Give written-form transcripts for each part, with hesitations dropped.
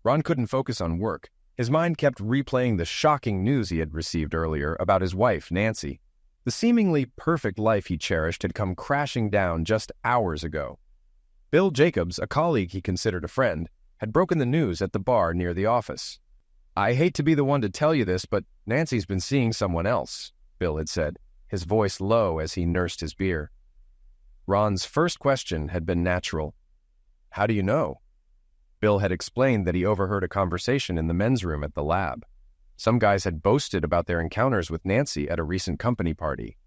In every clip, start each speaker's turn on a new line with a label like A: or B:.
A: Ron couldn't focus on work. His mind kept replaying the shocking news he had received earlier about his wife, Nancy. The seemingly perfect life he cherished had come crashing down just hours ago. Bill Jacobs, a colleague he considered a friend, had broken the news at the bar near the office. "I hate to be the one to tell you this, but Nancy's been seeing someone else," Bill had said, his voice low as he nursed his beer. Ron's first question had been natural. "How do you know?" Bill had explained that he overheard a conversation in the men's room at the lab. Some guys had boasted about their encounters with Nancy at a recent company party.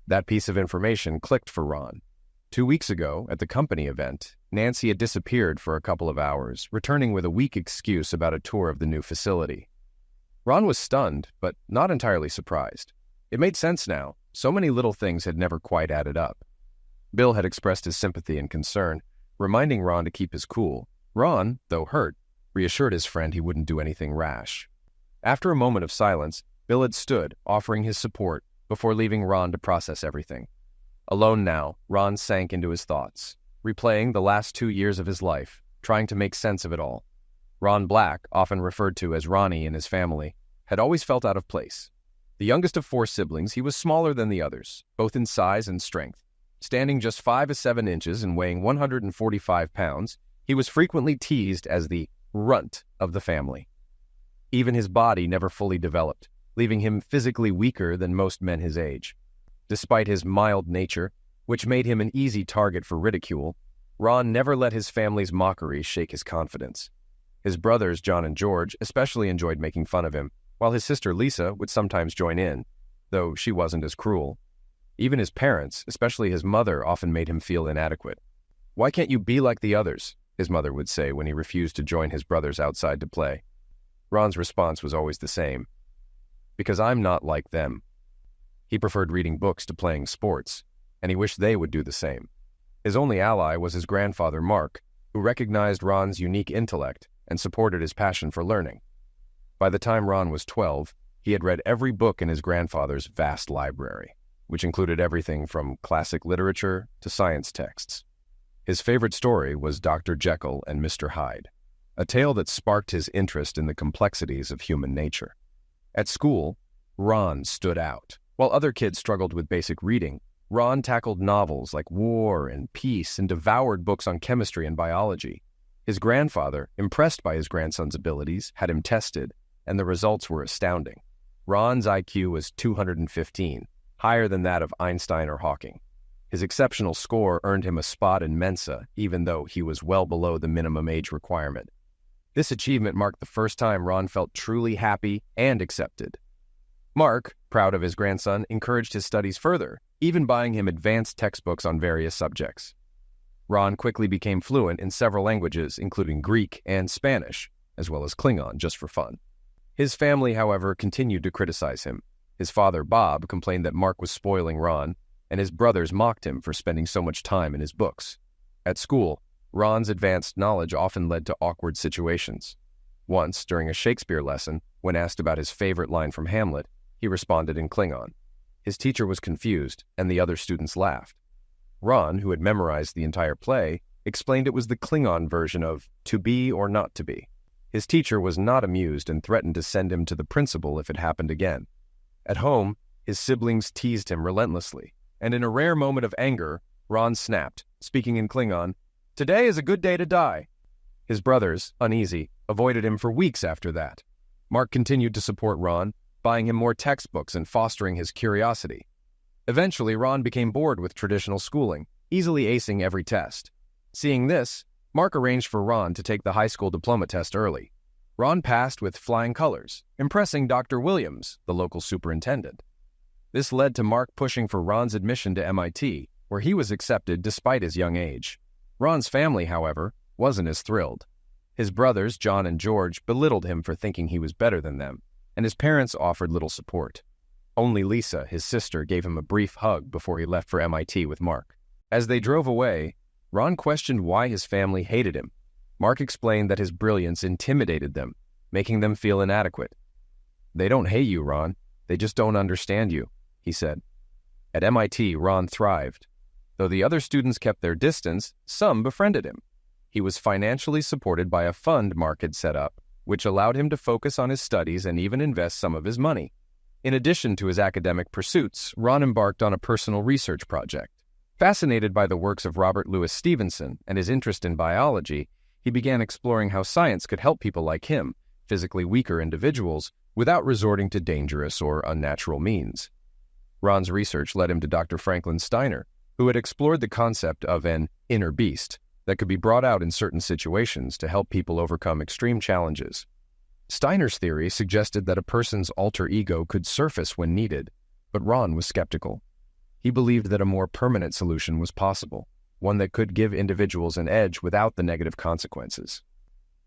A: That piece of information clicked for Ron. 2 weeks ago, at the company event, Nancy had disappeared for a couple of hours, returning with a weak excuse about a tour of the new facility. Ron was stunned, but not entirely surprised. It made sense now. So many little things had never quite added up. Bill had expressed his sympathy and concern, reminding Ron to keep his cool. Ron, though hurt, reassured his friend he wouldn't do anything rash. After a moment of silence, Bill had stood, offering his support, before leaving Ron to process everything. Alone now, Ron sank into his thoughts, replaying the last 2 years of his life, trying to make sense of it all. Ron Black, often referred to as Ronnie in his family, had always felt out of place. The youngest of 4 siblings, he was smaller than the others, both in size and strength. Standing just 5 to 7 inches and weighing 145 pounds, he was frequently teased as the runt of the family. Even his body never fully developed, leaving him physically weaker than most men his age. Despite his mild nature, which made him an easy target for ridicule, Ron never let his family's mockery shake his confidence. His brothers, John and George, especially enjoyed making fun of him, while his sister Lisa would sometimes join in, though she wasn't as cruel. Even his parents, especially his mother, often made him feel inadequate. "Why can't you be like the others?" his mother would say when he refused to join his brothers outside to play. Ron's response was always the same. "Because I'm not like them." He preferred reading books to playing sports, and he wished they would do the same. His only ally was his grandfather, Mark, who recognized Ron's unique intellect and supported his passion for learning. By the time Ron was 12, he had read every book in his grandfather's vast library, which included everything from classic literature to science texts. His favorite story was Dr. Jekyll and Mr. Hyde, a tale that sparked his interest in the complexities of human nature. At school, Ron stood out. While other kids struggled with basic reading, Ron tackled novels like War and Peace and devoured books on chemistry and biology. His grandfather, impressed by his grandson's abilities, had him tested, and the results were astounding. Ron's IQ was 215, higher than that of Einstein or Hawking. His exceptional score earned him a spot in Mensa, even though he was well below the minimum age requirement. This achievement marked the first time Ron felt truly happy and accepted. Mark, proud of his grandson, encouraged his studies further, even buying him advanced textbooks on various subjects. Ron quickly became fluent in several languages, including Greek and Spanish, as well as Klingon, just for fun. His family, however, continued to criticize him. His father, Bob, complained that Mark was spoiling Ron, and his brothers mocked him for spending so much time in his books. At school, Ron's advanced knowledge often led to awkward situations. Once, during a Shakespeare lesson, when asked about his favorite line from Hamlet, he responded in Klingon. His teacher was confused, and the other students laughed. Ron, who had memorized the entire play, explained it was the Klingon version of "to be or not to be." His teacher was not amused and threatened to send him to the principal if it happened again. At home, his siblings teased him relentlessly, and in a rare moment of anger, Ron snapped, speaking in Klingon, "Today is a good day to die." His brothers, uneasy, avoided him for weeks after that. Mark continued to support Ron, buying him more textbooks and fostering his curiosity. Eventually, Ron became bored with traditional schooling, easily acing every test. Seeing this, Mark arranged for Ron to take the high school diploma test early. Ron passed with flying colors, impressing Dr. Williams, the local superintendent. This led to Mark pushing for Ron's admission to MIT, where he was accepted despite his young age. Ron's family, however, wasn't as thrilled. His brothers, John and George, belittled him for thinking he was better than them, and his parents offered little support. Only Lisa, his sister, gave him a brief hug before he left for MIT with Mark. As they drove away, Ron questioned why his family hated him. Mark explained that his brilliance intimidated them, making them feel inadequate. "They don't hate you, Ron. They just don't understand you," he said. At MIT, Ron thrived. Though the other students kept their distance, some befriended him. He was financially supported by a fund Mark had set up, which allowed him to focus on his studies and even invest some of his money. In addition to his academic pursuits, Ron embarked on a personal research project. Fascinated by the works of Robert Louis Stevenson and his interest in biology, he began exploring how science could help people like him, physically weaker individuals, without resorting to dangerous or unnatural means. Ron's research led him to Dr. Franklin Steiner, who had explored the concept of an inner beast that could be brought out in certain situations to help people overcome extreme challenges. Steiner's theory suggested that a person's alter ego could surface when needed, but Ron was skeptical. He believed that a more permanent solution was possible, one that could give individuals an edge without the negative consequences.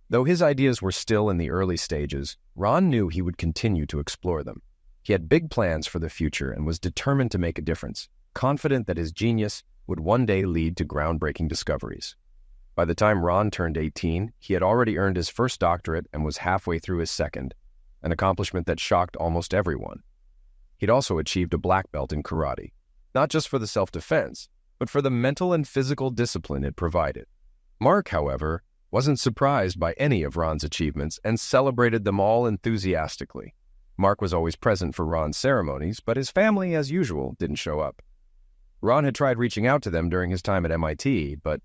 A: Though his ideas were still in the early stages, Ron knew he would continue to explore them. He had big plans for the future and was determined to make a difference, confident that his genius would one day lead to groundbreaking discoveries. By the time Ron turned 18, he had already earned his first doctorate and was halfway through his second, an accomplishment that shocked almost everyone. He'd also achieved a black belt in karate, not just for the self-defense, but for the mental and physical discipline it provided. Mark, however, wasn't surprised by any of Ron's achievements and celebrated them all enthusiastically. Mark was always present for Ron's ceremonies, but his family, as usual, didn't show up. Ron had tried reaching out to them during his time at MIT, but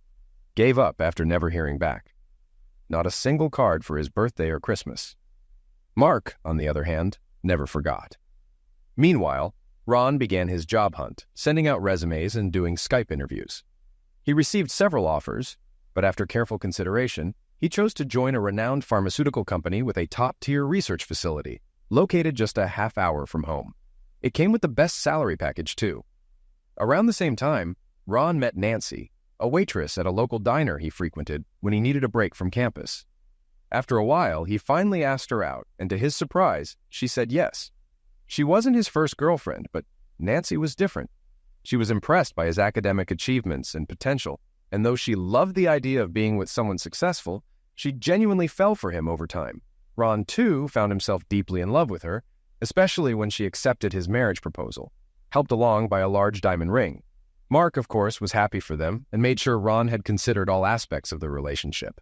A: gave up after never hearing back. Not a single card for his birthday or Christmas. Mark, on the other hand, never forgot. Meanwhile, Ron began his job hunt, sending out resumes and doing Skype interviews. He received several offers, but after careful consideration, he chose to join a renowned pharmaceutical company with a top-tier research facility, located just a half hour from home. It came with the best salary package, too. Around the same time, Ron met Nancy, a waitress at a local diner he frequented when he needed a break from campus. After a while, he finally asked her out, and to his surprise, she said yes. She wasn't his first girlfriend, but Nancy was different. She was impressed by his academic achievements and potential, and though she loved the idea of being with someone successful, she genuinely fell for him over time. Ron, too, found himself deeply in love with her, especially when she accepted his marriage proposal, helped along by a large diamond ring. Mark, of course, was happy for them and made sure Ron had considered all aspects of the relationship.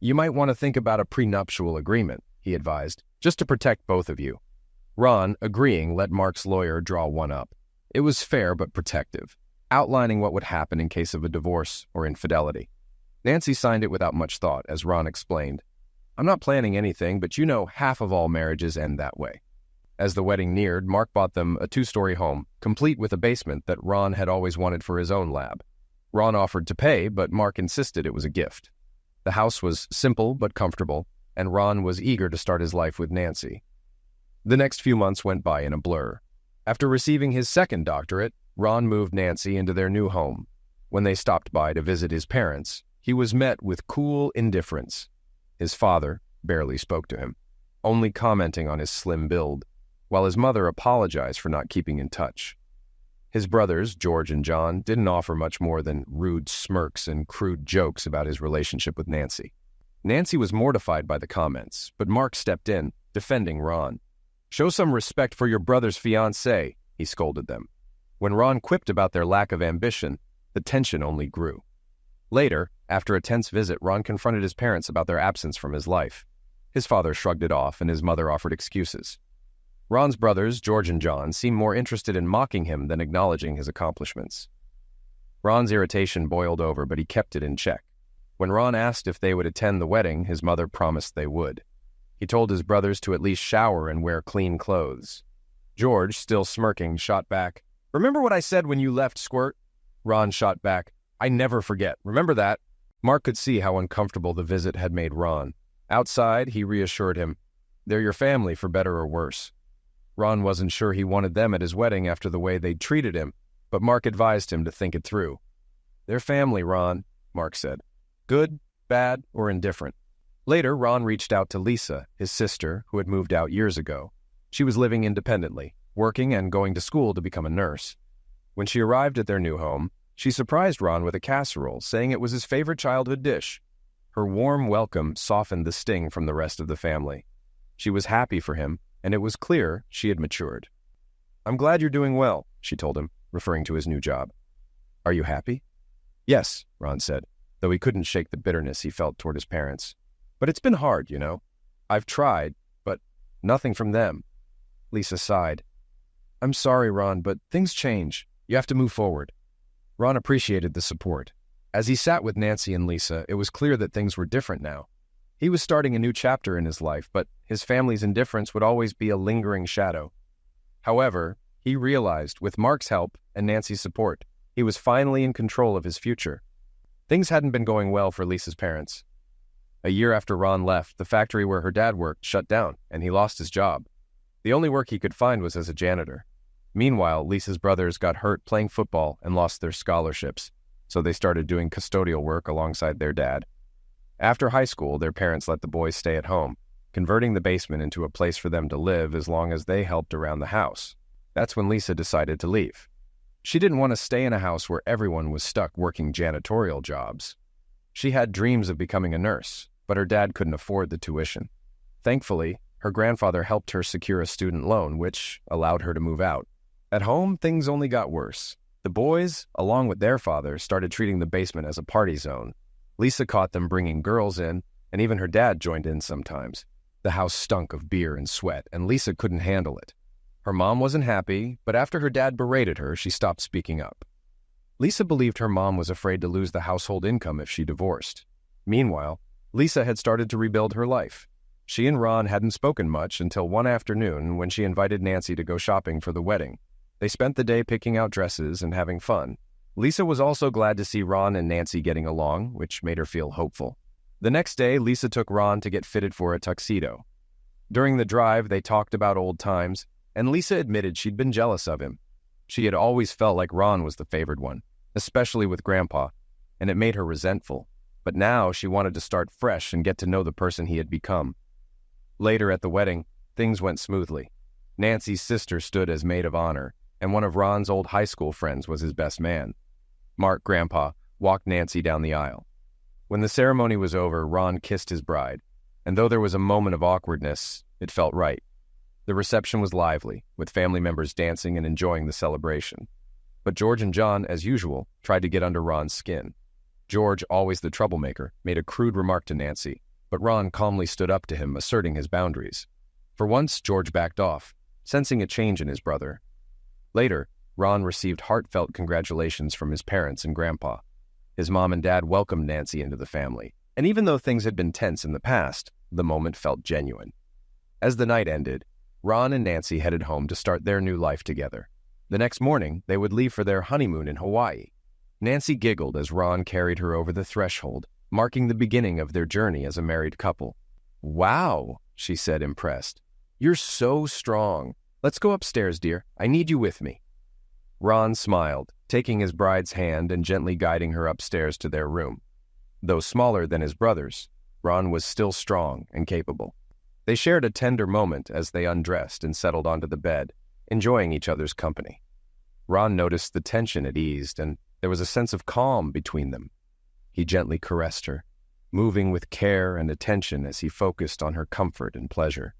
A: "You might want to think about a prenuptial agreement," he advised, "just to protect both of you." Ron, agreeing, let Mark's lawyer draw one up. It was fair but protective, outlining what would happen in case of a divorce or infidelity. Nancy signed it without much thought, as Ron explained. "I'm not planning anything, but you know half of all marriages end that way." As the wedding neared, Mark bought them a 2-story home, complete with a basement that Ron had always wanted for his own lab. Ron offered to pay, but Mark insisted it was a gift. The house was simple but comfortable, and Ron was eager to start his life with Nancy. The next few months went by in a blur. After receiving his second doctorate, Ron moved Nancy into their new home. When they stopped by to visit his parents, he was met with cool indifference. His father barely spoke to him, only commenting on his slim build, while his mother apologized for not keeping in touch. His brothers, George and John, didn't offer much more than rude smirks and crude jokes about his relationship with Nancy. Nancy was mortified by the comments, but Mark stepped in, defending Ron. "Show some respect for your brother's fiancée," he scolded them. When Ron quipped about their lack of ambition, the tension only grew. Later, after a tense visit, Ron confronted his parents about their absence from his life. His father shrugged it off, and his mother offered excuses. Ron's brothers, George and John, seemed more interested in mocking him than acknowledging his accomplishments. Ron's irritation boiled over, but he kept it in check. When Ron asked if they would attend the wedding, his mother promised they would. He told his brothers to at least shower and wear clean clothes. George, still smirking, shot back, "Remember what I said when you left, Squirt?" Ron shot back, "I never forget. Remember that." Mark could see how uncomfortable the visit had made Ron. Outside, he reassured him, "They're your family for better or worse." Ron wasn't sure he wanted them at his wedding after the way they'd treated him, but Mark advised him to think it through. "They're family, Ron," Mark said. "Good, bad, or indifferent." Later, Ron reached out to Lisa, his sister, who had moved out years ago. She was living independently, working and going to school to become a nurse. When she arrived at their new home, she surprised Ron with a casserole, saying it was his favorite childhood dish. Her warm welcome softened the sting from the rest of the family. She was happy for him, and it was clear she had matured. "I'm glad you're doing well," she told him, referring to his new job. "Are you happy?" "Yes," Ron said, though he couldn't shake the bitterness he felt toward his parents. "But it's been hard, you know. I've tried, but nothing from them. Lisa sighed. I'm sorry, Ron, but things change. You have to move forward. Ron appreciated the support. As he sat with Nancy and Lisa, it was clear that things were different now. He was starting a new chapter in his life, but his family's indifference would always be a lingering shadow. However, he realized, with Mark's help and Nancy's support, he was finally in control of his future. Things hadn't been going well for Lisa's parents. A year after Ron left, the factory where her dad worked shut down, and he lost his job. The only work he could find was as a janitor. Meanwhile, Lisa's brothers got hurt playing football and lost their scholarships, so they started doing custodial work alongside their dad. After high school, their parents let the boys stay at home, converting the basement into a place for them to live as long as they helped around the house. That's when Lisa decided to leave. She didn't want to stay in a house where everyone was stuck working janitorial jobs. She had dreams of becoming a nurse, but her dad couldn't afford the tuition. Thankfully, her grandfather helped her secure a student loan, which allowed her to move out. At home, things only got worse. The boys, along with their father, started treating the basement as a party zone. Lisa caught them bringing girls in, and even her dad joined in sometimes. The house stunk of beer and sweat, and Lisa couldn't handle it. Her mom wasn't happy, but after her dad berated her, she stopped speaking up. Lisa believed her mom was afraid to lose the household income if she divorced. Meanwhile, Lisa had started to rebuild her life. She and Ron hadn't spoken much until one afternoon when she invited Nancy to go shopping for the wedding. They spent the day picking out dresses and having fun. Lisa was also glad to see Ron and Nancy getting along, which made her feel hopeful. The next day, Lisa took Ron to get fitted for a tuxedo. During the drive, they talked about old times, and Lisa admitted she'd been jealous of him. She had always felt like Ron was the favored one, especially with Grandpa, and it made her resentful. But now she wanted to start fresh and get to know the person he had become. Later at the wedding, things went smoothly. Nancy's sister stood as maid of honor, and one of Ron's old high school friends was his best man. Mark, Grandpa, walked Nancy down the aisle. When the ceremony was over, Ron kissed his bride, and though there was a moment of awkwardness, it felt right. The reception was lively, with family members dancing and enjoying the celebration. But George and John, as usual, tried to get under Ron's skin. George, always the troublemaker, made a crude remark to Nancy, but Ron calmly stood up to him, asserting his boundaries. For once, George backed off, sensing a change in his brother. Later, Ron received heartfelt congratulations from his parents and Grandpa. His mom and dad welcomed Nancy into the family, and even though things had been tense in the past, the moment felt genuine. As the night ended, Ron and Nancy headed home to start their new life together. The next morning, they would leave for their honeymoon in Hawaii. Nancy giggled as Ron carried her over the threshold, marking the beginning of their journey as a married couple. "Wow," she said, impressed. "You're so strong. Let's go upstairs, dear. I need you with me." Ron smiled, taking his bride's hand and gently guiding her upstairs to their room. Though smaller than his brothers, Ron was still strong and capable. They shared a tender moment as they undressed and settled onto the bed, enjoying each other's company. Ron noticed the tension had eased, and there was a sense of calm between them. He gently caressed her, moving with care and attention as he focused on her comfort and pleasure.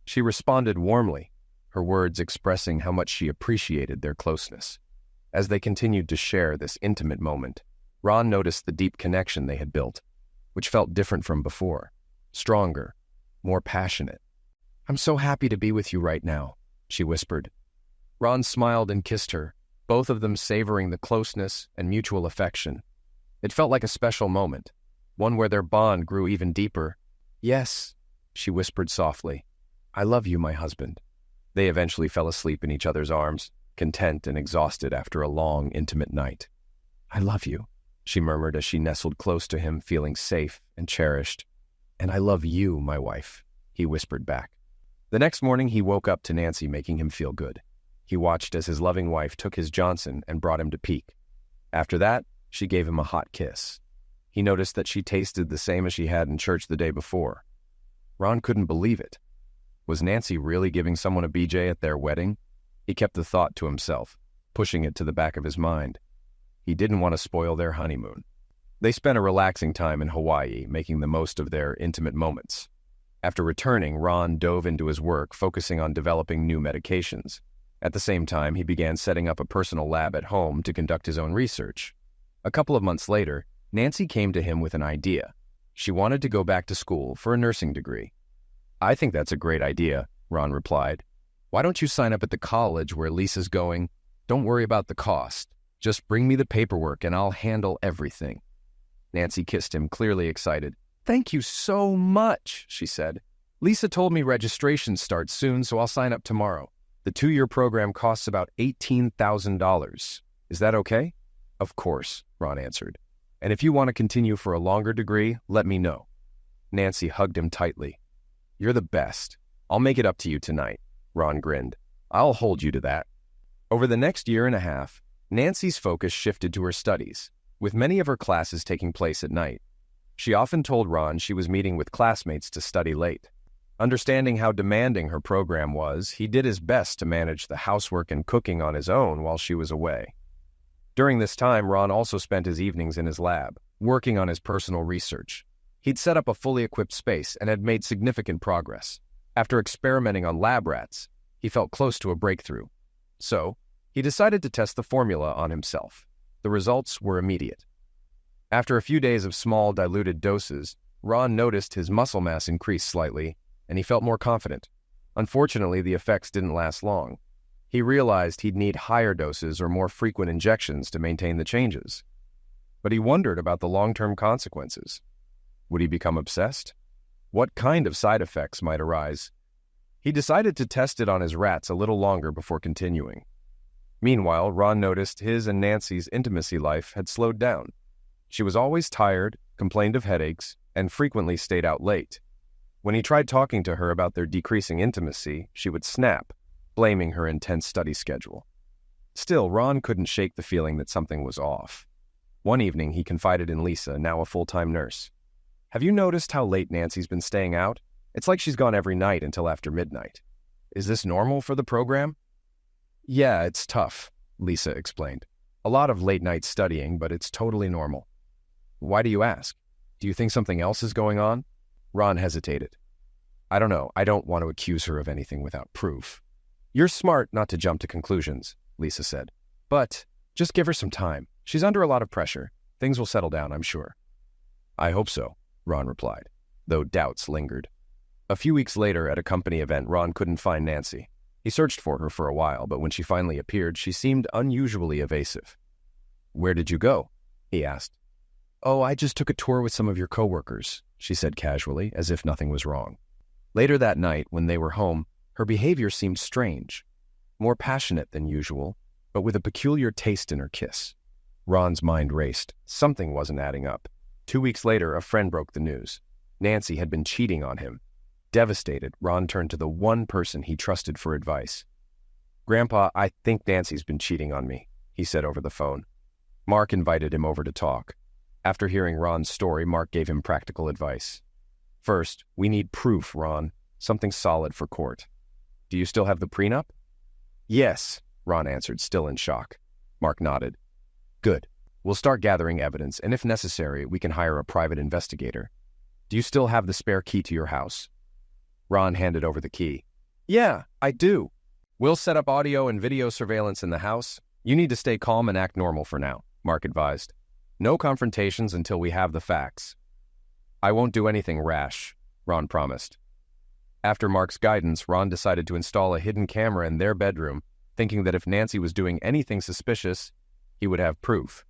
A: She responded warmly, her words expressing how much she appreciated their closeness. As they continued to share this intimate moment, Ron noticed the deep connection they had built, which felt different from before, stronger, more passionate. "I'm so happy to be with you right now," she whispered. Ron smiled and kissed her, both of them savoring the closeness and mutual affection. It felt like a special moment, one where their bond grew even deeper. "Yes," she whispered softly. "I love you, my husband." They eventually fell asleep in each other's arms, content and exhausted after a long, intimate night. "I love you," she murmured as she nestled close to him, feeling safe and cherished. "And I love you, my wife," he whispered back. The next morning, he woke up to Nancy making him feel good. He watched as his loving wife took his Johnson and brought him to peak. After that, she gave him a hot kiss. He noticed that she tasted the same as she had in church the day before. Ron couldn't believe it. Was Nancy really giving someone a BJ at their wedding? He kept the thought to himself, pushing it to the back of his mind. He didn't want to spoil their honeymoon. They spent a relaxing time in Hawaii, making the most of their intimate moments. After returning, Ron dove into his work, focusing on developing new medications. At the same time, he began setting up a personal lab at home to conduct his own research. A couple of months later, Nancy came to him with an idea. She wanted to go back to school for a nursing degree. I think that's a great idea, Ron replied. Why don't you sign up at the college where Lisa's going? Don't worry about the cost. Just bring me the paperwork and I'll handle everything. Nancy kissed him, clearly excited. Thank you so much, she said. Lisa told me registration starts soon, so I'll sign up tomorrow. The 2-year program costs about $18,000. Is that okay? Of course, Ron answered. And if you want to continue for a longer degree, let me know. Nancy hugged him tightly. You're the best. I'll make it up to you tonight, Ron grinned. I'll hold you to that. Over the next year and a half, Nancy's focus shifted to her studies, with many of her classes taking place at night. She often told Ron she was meeting with classmates to study late. Understanding how demanding her program was, he did his best to manage the housework and cooking on his own while she was away. During this time, Ron also spent his evenings in his lab, working on his personal research. He'd set up a fully equipped space and had made significant progress. After experimenting on lab rats, he felt close to a breakthrough. So, he decided to test the formula on himself. The results were immediate. After a few days of small, diluted doses, Ron noticed his muscle mass increase slightly, and he felt more confident. Unfortunately, the effects didn't last long. He realized he'd need higher doses or more frequent injections to maintain the changes. But he wondered about the long-term consequences. Would he become obsessed? What kind of side effects might arise? He decided to test it on his rats a little longer before continuing. Meanwhile, Ron noticed his and Nancy's intimacy life had slowed down. She was always tired, complained of headaches, and frequently stayed out late. When he tried talking to her about their decreasing intimacy, she would snap, blaming her intense study schedule. Still, Ron couldn't shake the feeling that something was off. One evening, he confided in Lisa, now a full-time nurse. Have you noticed how late Nancy's been staying out? It's like she's gone every night until after midnight. Is this normal for the program? Yeah, it's tough, Lisa explained. A lot of late-night studying, but it's totally normal. Why do you ask? Do you think something else is going on? Ron hesitated. I don't know. I don't want to accuse her of anything without proof. You're smart not to jump to conclusions, Lisa said. But just give her some time. She's under a lot of pressure. Things will settle down, I'm sure. I hope so, Ron replied, though doubts lingered. A few weeks later, at a company event, Ron couldn't find Nancy. He searched for her for a while, but when she finally appeared, she seemed unusually evasive. Where did you go? He asked. Oh, I just took a tour with some of your coworkers, she said casually, as if nothing was wrong. Later that night, when they were home, her behavior seemed strange, more passionate than usual, but with a peculiar taste in her kiss. Ron's mind raced. Something wasn't adding up. 2 weeks later, a friend broke the news. Nancy had been cheating on him. Devastated, Ron turned to the one person he trusted for advice. Grandpa, I think Nancy's been cheating on me, he said over the phone. Mark invited him over to talk. After hearing Ron's story, Mark gave him practical advice. First, we need proof, Ron. Something solid for court. Do you still have the prenup? Yes, Ron answered, still in shock. Mark nodded. Good. We'll start gathering evidence, and if necessary, we can hire a private investigator. Do you still have the spare key to your house? Ron handed over the key. Yeah, I do. We'll set up audio and video surveillance in the house. You need to stay calm and act normal for now, Mark advised. No confrontations until we have the facts. I won't do anything rash, Ron promised. After Mark's guidance, Ron decided to install a hidden camera in their bedroom, thinking that if Nancy was doing anything suspicious, he would have proof.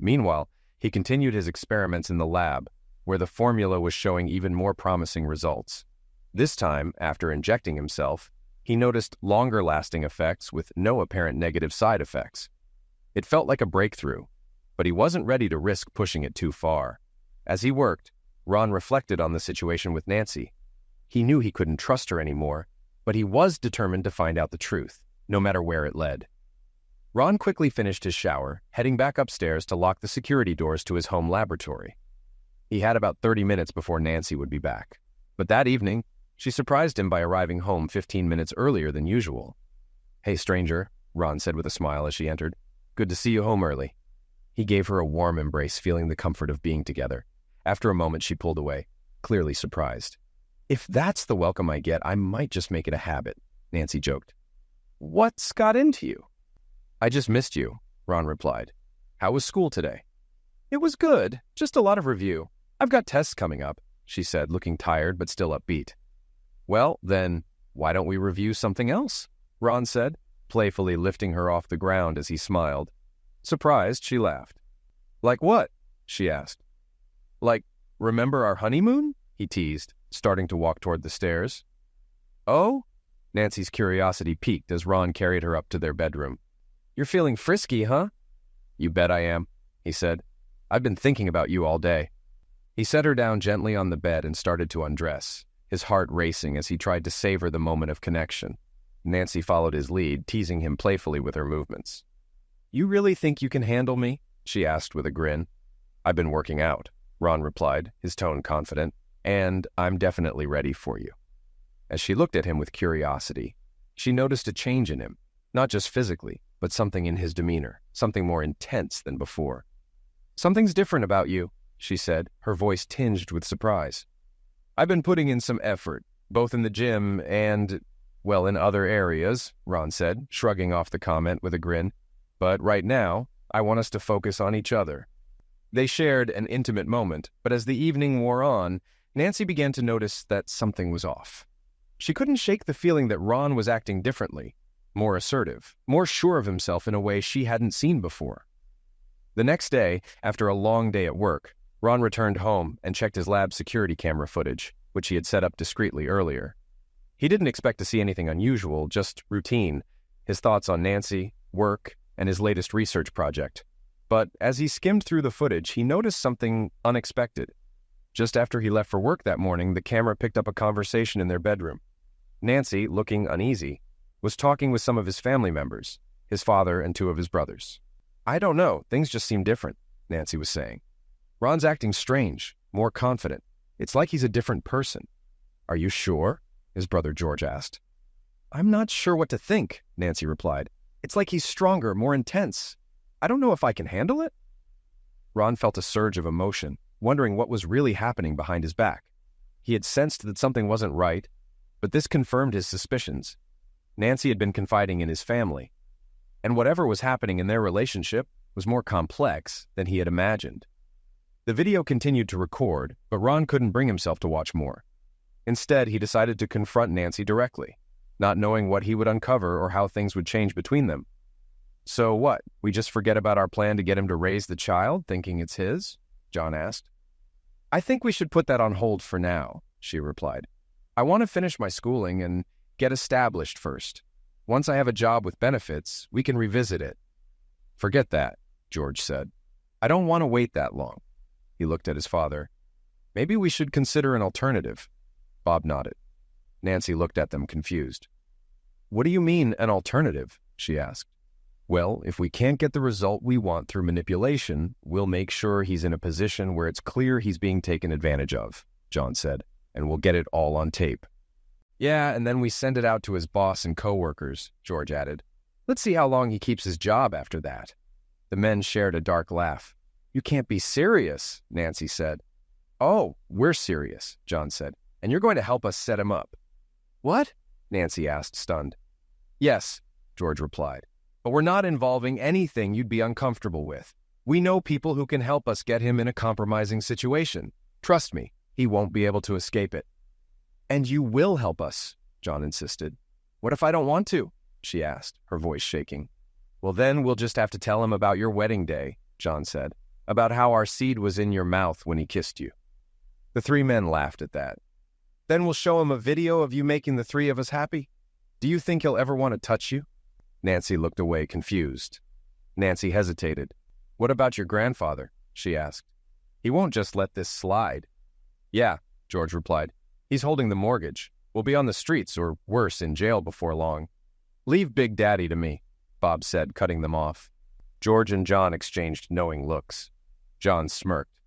A: Meanwhile, he continued his experiments in the lab, where the formula was showing even more promising results. This time, after injecting himself, he noticed longer-lasting effects with no apparent negative side effects. It felt like a breakthrough, but he wasn't ready to risk pushing it too far. As he worked, Ron reflected on the situation with Nancy. He knew he couldn't trust her anymore, but he was determined to find out the truth, no matter where it led. Ron quickly finished his shower, heading back upstairs to lock the security doors to his home laboratory. He had about 30 minutes before Nancy would be back. But that evening, she surprised him by arriving home 15 minutes earlier than usual. Hey, stranger, Ron said with a smile as she entered. Good to see you home early. He gave her a warm embrace, feeling the comfort of being together. After a moment, she pulled away, clearly surprised. If that's the welcome I get, I might just make it a habit, Nancy joked. What's got into you? I just missed you, Ron replied. How was school today? It was good, just a lot of review. I've got tests coming up, she said, looking tired but still upbeat. Well, then, why don't we review something else? Ron said, playfully lifting her off the ground as he smiled. Surprised, she laughed. Like what? She asked. Like, remember our honeymoon? He teased, starting to walk toward the stairs. Oh? Nancy's curiosity piqued as Ron carried her up to their bedroom. You're feeling frisky, huh? You bet I am, he said. I've been thinking about you all day. He set her down gently on the bed and started to undress, his heart racing as he tried to savor the moment of connection. Nancy followed his lead, teasing him playfully with her movements. You really think you can handle me? She asked with a grin. I've been working out, Ron replied, his tone confident, and I'm definitely ready for you. As she looked at him with curiosity, she noticed a change in him, not just physically, but something in his demeanor, something more intense than before. Something's different about you, she said, her voice tinged with surprise. I've been putting in some effort, both in the gym and, well, in other areas, Ron said, shrugging off the comment with a grin. But right now, I want us to focus on each other. They shared an intimate moment, but as the evening wore on, Nancy began to notice that something was off. She couldn't shake the feeling that Ron was acting differently, more assertive, more sure of himself in a way she hadn't seen before. The next day, after a long day at work, Ron returned home and checked his lab security camera footage, which he had set up discreetly earlier. He didn't expect to see anything unusual, just routine, his thoughts on Nancy, work, and his latest research project. But as he skimmed through the footage, he noticed something unexpected. Just after he left for work that morning, the camera picked up a conversation in their bedroom. Nancy, looking uneasy, was talking with some of his family members, his father and two of his brothers. I don't know, things just seem different, Nancy was saying. Ron's acting strange, more confident. It's like he's a different person. Are you sure? His brother George asked. I'm not sure what to think, Nancy replied. It's like he's stronger, more intense. I don't know if I can handle it. Ron felt a surge of emotion, wondering what was really happening behind his back. He had sensed that something wasn't right, but this confirmed his suspicions. Nancy had been confiding in his family, and whatever was happening in their relationship was more complex than he had imagined. The video continued to record, but Ron couldn't bring himself to watch more. Instead, he decided to confront Nancy directly, not knowing what he would uncover or how things would change between them. So what, we just forget about our plan to get him to raise the child, thinking it's his? John asked. I think we should put that on hold for now, she replied. I want to finish my schooling and get established first. Once I have a job with benefits, we can revisit it. Forget that, George said. I don't want to wait that long. He looked at his father. Maybe we should consider an alternative. Bob nodded. Nancy looked at them confused. What do you mean, an alternative? She asked. Well, if we can't get the result we want through manipulation, we'll make sure he's in a position where it's clear he's being taken advantage of, John said, and we'll get it all on tape. Yeah, and then we send it out to his boss and coworkers, George added. Let's see how long he keeps his job after that. The men shared a dark laugh. You can't be serious, Nancy said. Oh, we're serious, John said, and you're going to help us set him up. What? Nancy asked, stunned. Yes, George replied, but we're not involving anything you'd be uncomfortable with. We know people who can help us get him in a compromising situation. Trust me, he won't be able to escape it. And you will help us, John insisted. What if I don't want to? She asked, her voice shaking. Well, then we'll just have to tell him about your wedding day, John said, about how our seed was in your mouth when he kissed you. The three men laughed at that. Then we'll show him a video of you making the three of us happy. Do you think he'll ever want to touch you? Nancy looked away, confused. Nancy hesitated. What about your grandfather? She asked. He won't just let this slide. Yeah, George replied. He's holding the mortgage. We'll be on the streets or worse, in jail before long. Leave Big Daddy to me, Bob said, cutting them off. George and John exchanged knowing looks. John smirked.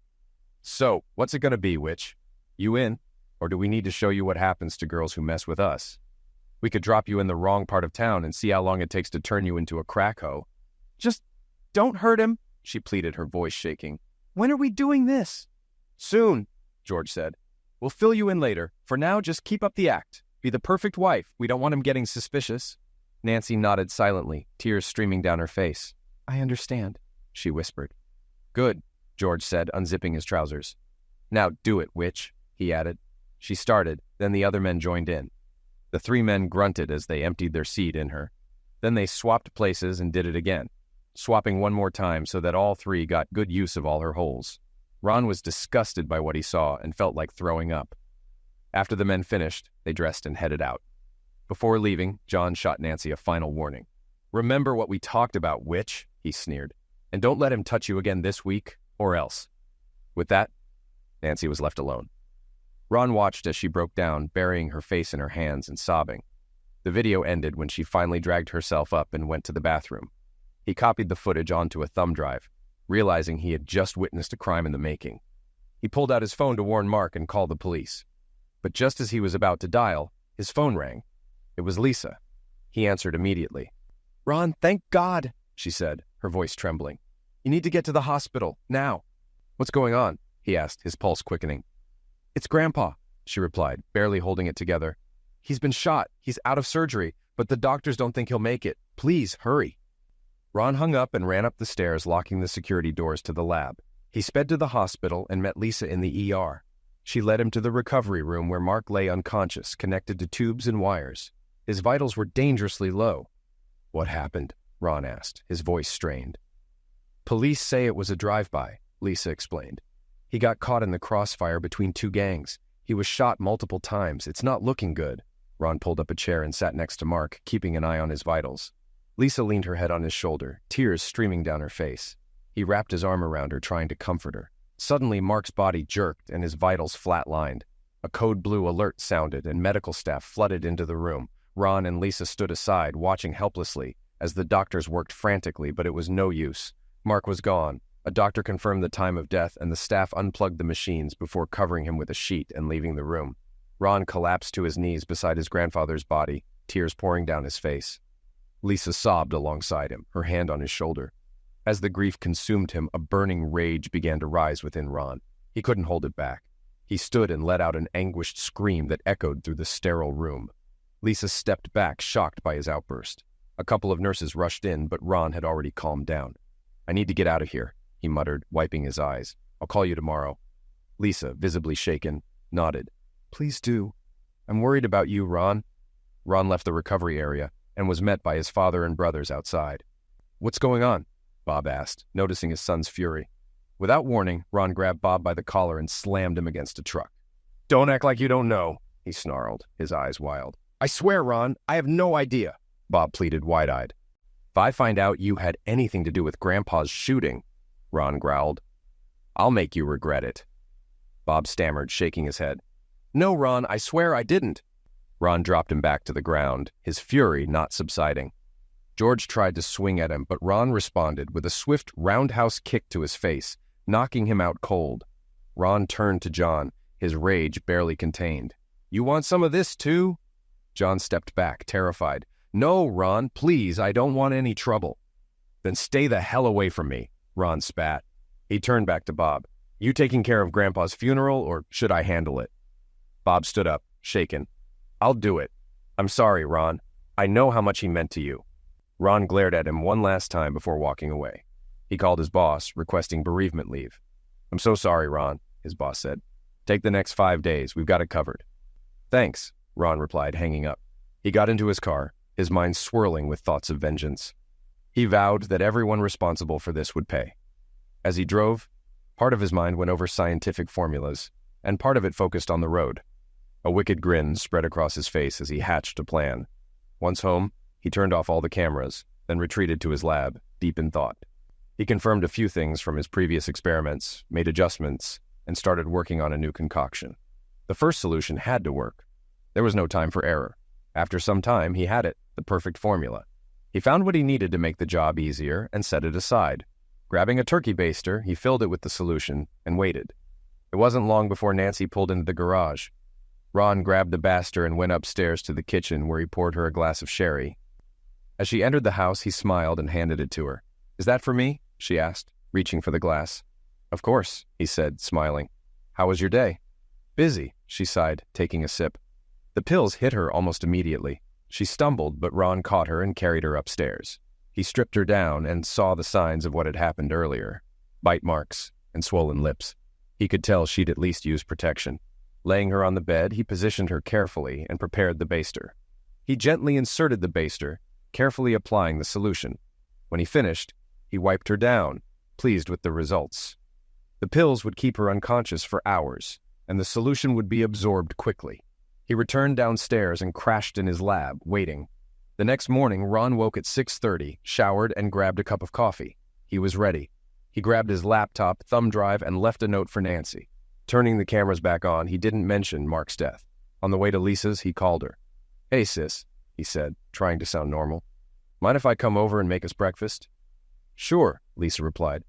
A: So, what's it going to be, Witch? You in? Or do we need to show you what happens to girls who mess with us? We could drop you in the wrong part of town and see how long it takes to turn you into a crack hoe. Just don't hurt him, she pleaded, her voice shaking. When are we doing this? Soon, George said. We'll fill you in later. For now, just keep up the act. Be the perfect wife. We don't want him getting suspicious. Nancy nodded silently, tears streaming down her face. I understand, she whispered. Good, George said, unzipping his trousers. Now do it, Witch, he added. She started, Then the other men joined in. The 3 men grunted as they emptied their seed in her. Then they swapped places and did it again, swapping one more time so that all 3 got good use of all her holes. Ron was disgusted by what he saw and felt like throwing up. After the men finished, they dressed and headed out. Before leaving, John shot Nancy a final warning. "Remember what we talked about, witch," he sneered, "and don't let him touch you again this week, or else." With that, Nancy was left alone. Ron watched as she broke down, burying her face in her hands and sobbing. The video ended when she finally dragged herself up and went to the bathroom. He copied the footage onto a thumb drive, realizing he had just witnessed a crime in the making. He pulled out his phone to warn Mark and call the police. But just as he was about to dial, his phone rang. It was Lisa. He answered immediately. "Ron, thank God," she said, her voice trembling. "You need to get to the hospital, now." "What's going on?" he asked, his pulse quickening. "It's Grandpa," she replied, barely holding it together. "He's been shot. He's out of surgery, but the doctors don't think he'll make it. Please, hurry." Ron hung up and ran up the stairs, locking the security doors to the lab. He sped to the hospital and met Lisa in the ER. She led him to the recovery room where Mark lay unconscious, connected to tubes and wires. His vitals were dangerously low. "What happened?" Ron asked, his voice strained. "Police say it was a drive-by," Lisa explained. "He got caught in the crossfire between 2 gangs. He was shot multiple times. It's not looking good." Ron pulled up a chair and sat next to Mark, keeping an eye on his vitals. Lisa leaned her head on his shoulder, tears streaming down her face. He wrapped his arm around her, trying to comfort her. Suddenly, Mark's body jerked and his vitals flatlined. A code blue alert sounded and medical staff flooded into the room. Ron and Lisa stood aside, watching helplessly, as the doctors worked frantically, but it was no use. Mark was gone. A doctor confirmed the time of death, and the staff unplugged the machines before covering him with a sheet and leaving the room. Ron collapsed to his knees beside his grandfather's body, tears pouring down his face. Lisa sobbed alongside him, her hand on his shoulder. As the grief consumed him, a burning rage began to rise within Ron. He couldn't hold it back. He stood and let out an anguished scream that echoed through the sterile room. Lisa stepped back, shocked by his outburst. A couple of nurses rushed in, but Ron had already calmed down. "I need to get out of here," he muttered, wiping his eyes. "I'll call you tomorrow." Lisa, visibly shaken, nodded. "Please do. I'm worried about you, Ron." Ron left the recovery area and was met by his father and brothers outside. "What's going on?" Bob asked, noticing his son's fury. Without warning, Ron grabbed Bob by the collar and slammed him against a truck. "Don't act like you don't know," he snarled, his eyes wild. "I swear, Ron, I have no idea," Bob pleaded wide-eyed. "If I find out you had anything to do with Grandpa's shooting," Ron growled, "I'll make you regret it." Bob stammered, shaking his head. "No, Ron, I swear I didn't." Ron dropped him back to the ground, his fury not subsiding. George tried to swing at him, but Ron responded with a swift roundhouse kick to his face, knocking him out cold. Ron turned to John, his rage barely contained. "You want some of this, too?" John stepped back, terrified. "No, Ron, please, I don't want any trouble." "Then stay the hell away from me," Ron spat. He turned back to Bob. "You taking care of Grandpa's funeral, or should I handle it?" Bob stood up, shaken. "I'll do it. I'm sorry, Ron. I know how much he meant to you." Ron glared at him one last time before walking away. He called his boss, requesting bereavement leave. "I'm so sorry, Ron," his boss said. "Take the next 5 days. We've got it covered." "Thanks," Ron replied, hanging up. He got into his car, his mind swirling with thoughts of vengeance. He vowed that everyone responsible for this would pay. As he drove, part of his mind went over scientific formulas, and part of it focused on the road. A wicked grin spread across his face as he hatched a plan. Once home, he turned off all the cameras, then retreated to his lab, deep in thought. He confirmed a few things from his previous experiments, made adjustments, and started working on a new concoction. The first solution had to work. There was no time for error. After some time, he had it, the perfect formula. He found what he needed to make the job easier and set it aside. Grabbing a turkey baster, he filled it with the solution and waited. It wasn't long before Nancy pulled into the garage. Ron grabbed the baster and went upstairs to the kitchen where he poured her a glass of sherry. As she entered the house, he smiled and handed it to her. "Is that for me?" she asked, reaching for the glass. "Of course," he said, smiling. "How was your day?" "Busy," she sighed, taking a sip. The pills hit her almost immediately. She stumbled, but Ron caught her and carried her upstairs. He stripped her down and saw the signs of what had happened earlier. Bite marks and swollen lips. He could tell she'd at least used protection. Laying her on the bed, he positioned her carefully and prepared the baster. He gently inserted the baster, carefully applying the solution. When he finished, he wiped her down, pleased with the results. The pills would keep her unconscious for hours, and the solution would be absorbed quickly. He returned downstairs and crashed in his lab, waiting. The next morning, Ron woke at 6:30, showered, and grabbed a cup of coffee. He was ready. He grabbed his laptop, thumb drive, and left a note for Nancy. Turning the cameras back on, he didn't mention Mark's death. On the way to Lisa's, he called her. "Hey, sis," he said, trying to sound normal. "Mind if I come over and make us breakfast?" "Sure," Lisa replied.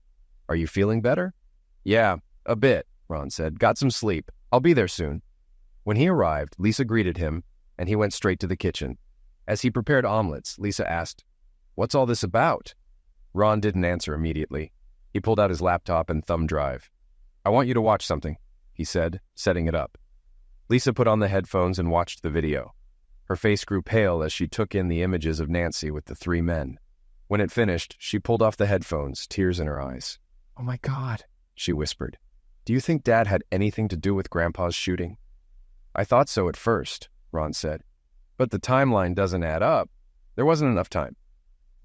A: "Are you feeling better?" "Yeah, a bit," Ron said. "Got some sleep. I'll be there soon." When he arrived, Lisa greeted him, and he went straight to the kitchen. As he prepared omelets, Lisa asked, "What's all this about?" Ron didn't answer immediately. He pulled out his laptop and thumb drive. "I want you to watch something," he said, setting it up. Lisa put on the headphones and watched the video. Her face grew pale as she took in the images of Nancy with the three men. When it finished, she pulled off the headphones, tears in her eyes. "Oh my God," she whispered. "Do you think Dad had anything to do with Grandpa's shooting?" "I thought so at first," Ron said. "But the timeline doesn't add up. There wasn't enough time."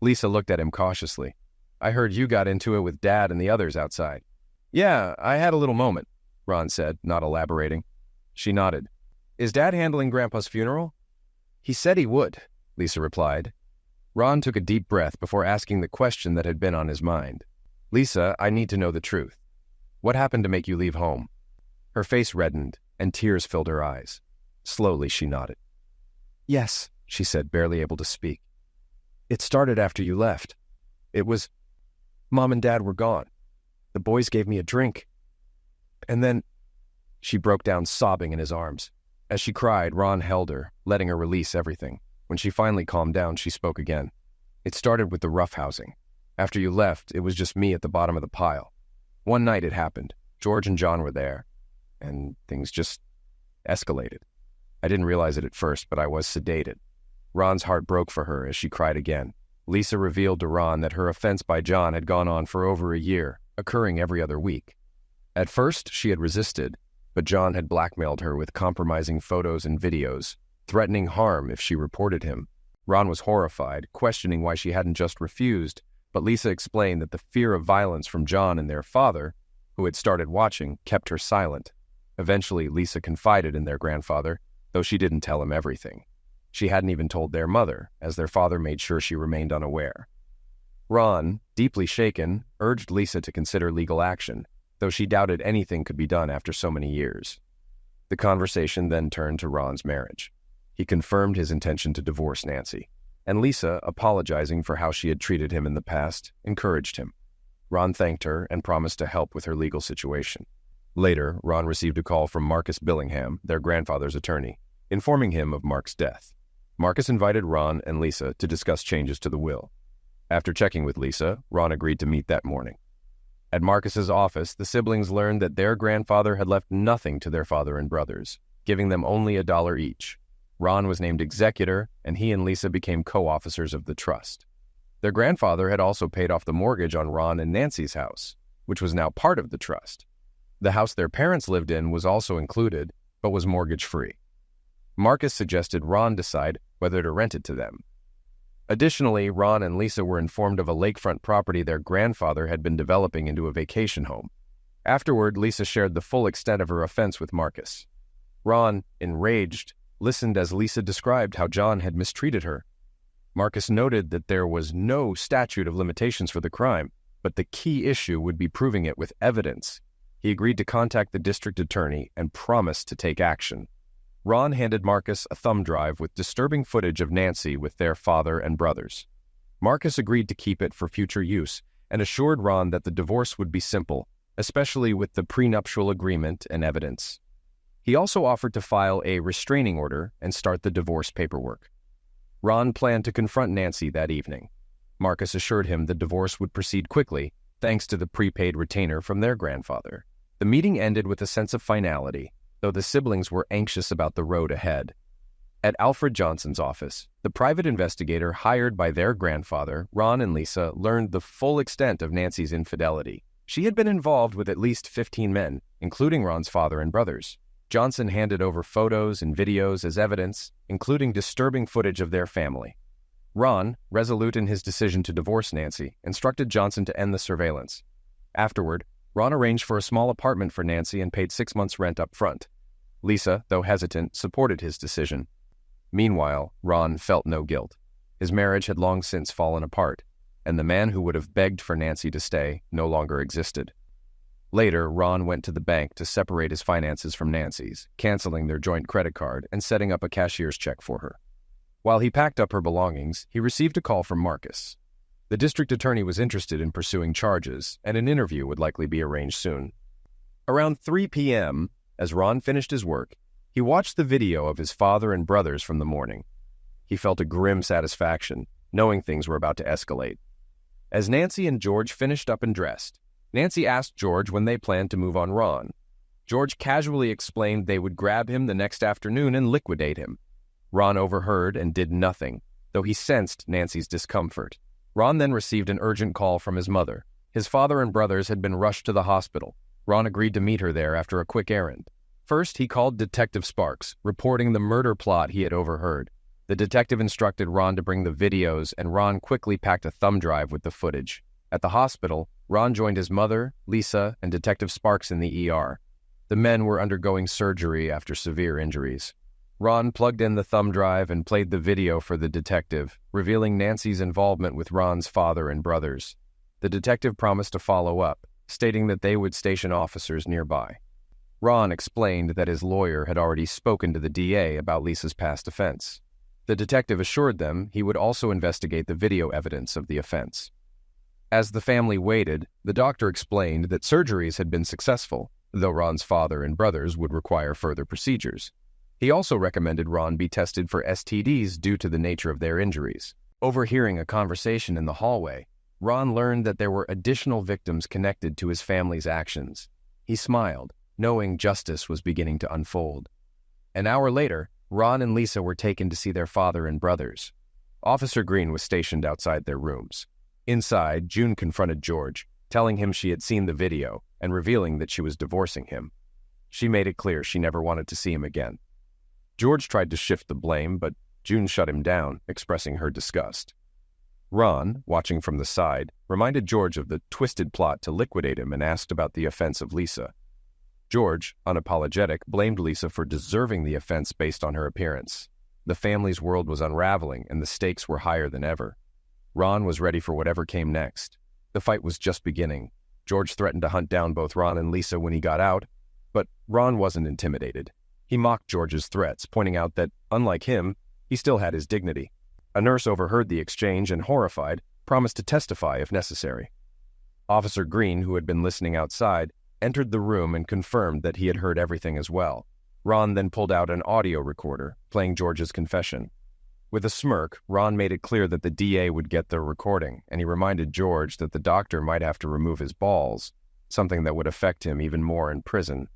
A: Lisa looked at him cautiously. "I heard you got into it with Dad and the others outside." "Yeah, I had a little moment," Ron said, not elaborating. She nodded. "Is Dad handling Grandpa's funeral?" "He said he would," Lisa replied. Ron took a deep breath before asking the question that had been on his mind. "Lisa, I need to know the truth. What happened to make you leave home?" Her face reddened, and tears filled her eyes. Slowly, she nodded. "Yes," she said, barely able to speak. "It started after you left. It was... Mom and Dad were gone. The boys gave me a drink. And then..." She broke down sobbing in his arms. As she cried, Ron held her, letting her release everything. When she finally calmed down, she spoke again. "It started with the roughhousing. After you left, it was just me at the bottom of the pile. One night it happened. George and John were there, and things just escalated. I didn't realize it at first, but I was sedated." Ron's heart broke for her as she cried again. Lisa revealed to Ron that her offense by John had gone on for over a year, occurring every other week. At first, she had resisted, but John had blackmailed her with compromising photos and videos, threatening harm if she reported him. Ron was horrified, questioning why she hadn't just refused, but Lisa explained that the fear of violence from John and their father, who had started watching, kept her silent. Eventually, Lisa confided in their grandfather, though she didn't tell him everything. She hadn't even told their mother, as their father made sure she remained unaware. Ron, deeply shaken, urged Lisa to consider legal action, though she doubted anything could be done after so many years. The conversation then turned to Ron's marriage. He confirmed his intention to divorce Nancy, and Lisa, apologizing for how she had treated him in the past, encouraged him. Ron thanked her and promised to help with her legal situation. Later, Ron received a call from Marcus Billingham, their grandfather's attorney, informing him of Mark's death. Marcus invited Ron and Lisa to discuss changes to the will. After checking with Lisa, Ron agreed to meet that morning. At Marcus's office, the siblings learned that their grandfather had left nothing to their father and brothers, giving them only $1 each. Ron was named executor, and he and Lisa became co-officers of the trust. Their grandfather had also paid off the mortgage on Ron and Nancy's house, which was now part of the trust. The house their parents lived in was also included, but was mortgage-free. Marcus suggested Ron decide whether to rent it to them. Additionally, Ron and Lisa were informed of a lakefront property their grandfather had been developing into a vacation home. Afterward, Lisa shared the full extent of her offense with Marcus. Ron, enraged, listened as Lisa described how John had mistreated her. Marcus noted that there was no statute of limitations for the crime, but the key issue would be proving it with evidence. He agreed to contact the district attorney and promised to take action. Ron handed Marcus a thumb drive with disturbing footage of Nancy with their father and brothers. Marcus agreed to keep it for future use and assured Ron that the divorce would be simple, especially with the prenuptial agreement and evidence. He also offered to file a restraining order and start the divorce paperwork. Ron planned to confront Nancy that evening. Marcus assured him the divorce would proceed quickly, thanks to the prepaid retainer from their grandfather. The meeting ended with a sense of finality, though the siblings were anxious about the road ahead. At Alfred Johnson's office, the private investigator hired by their grandfather, Ron and Lisa, learned the full extent of Nancy's infidelity. She had been involved with at least 15 men, including Ron's father and brothers. Johnson handed over photos and videos as evidence, including disturbing footage of their family. Ron, resolute in his decision to divorce Nancy, instructed Johnson to end the surveillance. Afterward, Ron arranged for a small apartment for Nancy and paid 6 months' rent up front. Lisa, though hesitant, supported his decision. Meanwhile, Ron felt no guilt. His marriage had long since fallen apart, and the man who would have begged for Nancy to stay no longer existed. Later, Ron went to the bank to separate his finances from Nancy's, canceling their joint credit card and setting up a cashier's check for her. While he packed up her belongings, he received a call from Marcus. The district attorney was interested in pursuing charges, and an interview would likely be arranged soon. Around 3 p.m., as Ron finished his work, he watched the video of his father and brothers from the morning. He felt a grim satisfaction, knowing things were about to escalate. As Nancy and George finished up and dressed, Nancy asked George when they planned to move on Ron. George casually explained they would grab him the next afternoon and liquidate him. Ron overheard and did nothing, though he sensed Nancy's discomfort. Ron then received an urgent call from his mother. His father and brothers had been rushed to the hospital. Ron agreed to meet her there after a quick errand. First, he called Detective Sparks, reporting the murder plot he had overheard. The detective instructed Ron to bring the videos, and Ron quickly packed a thumb drive with the footage. At the hospital, Ron joined his mother, Lisa, and Detective Sparks in the ER. The men were undergoing surgery after severe injuries. Ron plugged in the thumb drive and played the video for the detective, revealing Nancy's involvement with Ron's father and brothers. The detective promised to follow up, stating that they would station officers nearby. Ron explained that his lawyer had already spoken to the DA about Lisa's past offense. The detective assured them he would also investigate the video evidence of the offense. As the family waited, the doctor explained that surgeries had been successful, though Ron's father and brothers would require further procedures. He also recommended Ron be tested for STDs due to the nature of their injuries. Overhearing a conversation in the hallway, Ron learned that there were additional victims connected to his family's actions. He smiled, knowing justice was beginning to unfold. An hour later, Ron and Lisa were taken to see their father and brothers. Officer Green was stationed outside their rooms. Inside, June confronted George, telling him she had seen the video and revealing that she was divorcing him. She made it clear she never wanted to see him again. George tried to shift the blame, but June shut him down, expressing her disgust. Ron, watching from the side, reminded George of the twisted plot to liquidate him and asked about the offense of Lisa. George, unapologetic, blamed Lisa for deserving the offense based on her appearance. The family's world was unraveling, and the stakes were higher than ever. Ron was ready for whatever came next. The fight was just beginning. George threatened to hunt down both Ron and Lisa when he got out, but Ron wasn't intimidated. He mocked George's threats, pointing out that, unlike him, he still had his dignity. A nurse overheard the exchange and, horrified, promised to testify if necessary. Officer Green, who had been listening outside, entered the room and confirmed that he had heard everything as well. Ron then pulled out an audio recorder, playing George's confession. With a smirk, Ron made it clear that the DA would get the recording, and he reminded George that the doctor might have to remove his balls, something that would affect him even more in prison.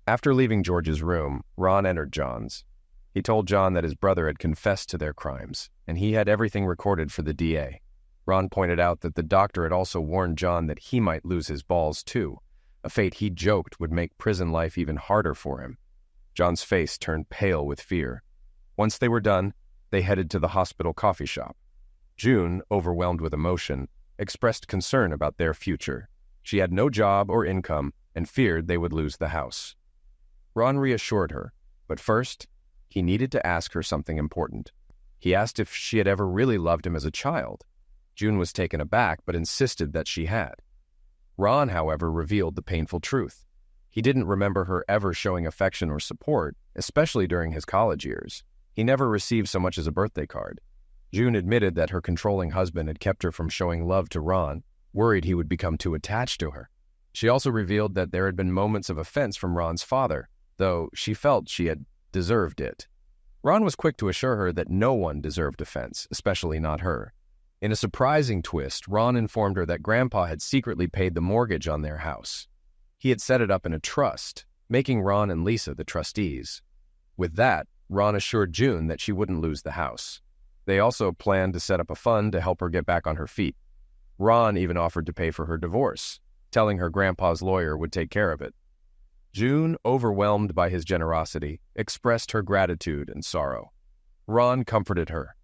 A: After leaving George's room, Ron entered John's. He told John that his brother had confessed to their crimes, and he had everything recorded for the DA. Ron pointed out that the doctor had also warned John that he might lose his balls too, a fate he joked would make prison life even harder for him. John's face turned pale with fear. Once they were done, they headed to the hospital coffee shop. June, overwhelmed with emotion, expressed concern about their future. She had no job or income and feared they would lose the house. Ron reassured her, but first, he needed to ask her something important. He asked if she had ever really loved him as a child. June was taken aback, but insisted that she had. Ron, however, revealed the painful truth. He didn't remember her ever showing affection or support, especially during his college years. He never received so much as a birthday card. June admitted that her controlling husband had kept her from showing love to Ron, worried he would become too attached to her. She also revealed that there had been moments of offense from Ron's father, though she felt she had deserved it. Ron was quick to assure her that no one deserved offense, especially not her. In a surprising twist, Ron informed her that Grandpa had secretly paid the mortgage on their house. He had set it up in a trust, making Ron and Lisa the trustees. With that, Ron assured June that she wouldn't lose the house. They also planned to set up a fund to help her get back on her feet. Ron even offered to pay for her divorce, telling her Grandpa's lawyer would take care of it. June, overwhelmed by his generosity, expressed her gratitude and sorrow. Ron comforted her,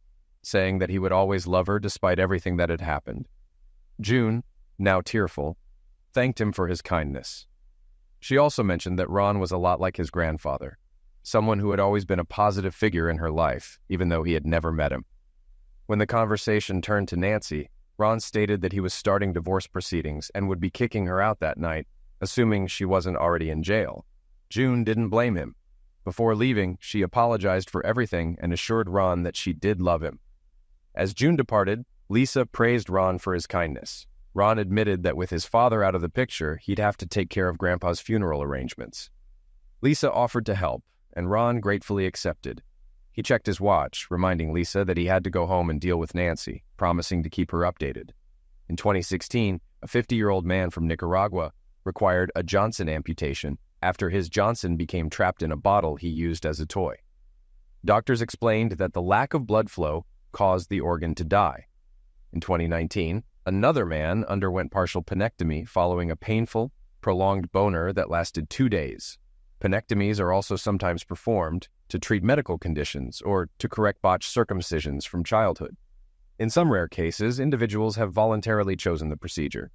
A: saying that he would always love her despite everything that had happened. June, now tearful, thanked him for his kindness. She also mentioned that Ron was a lot like his grandfather, someone who had always been a positive figure in her life, even though he had never met him. When the conversation turned to Nancy, Ron stated that he was starting divorce proceedings and would be kicking her out that night, assuming she wasn't already in jail. June didn't blame him. Before leaving, she apologized for everything and assured Ron that she did love him. As June departed, Lisa praised Ron for his kindness. Ron admitted that with his father out of the picture, he'd have to take care of Grandpa's funeral arrangements. Lisa offered to help, and Ron gratefully accepted. He checked his watch, reminding Lisa that he had to go home and deal with Nancy, promising to keep her updated. In 2016, a 50-year-old man from Nicaragua required a Johnson amputation after his Johnson became trapped in a bottle he used as a toy. Doctors explained that the lack of blood flow caused the organ to die. In 2019, another man underwent partial penectomy following a painful, prolonged boner that lasted 2 days. Penectomies are also sometimes performed to treat medical conditions or to correct botched circumcisions from childhood. In some rare cases, individuals have voluntarily chosen the procedure.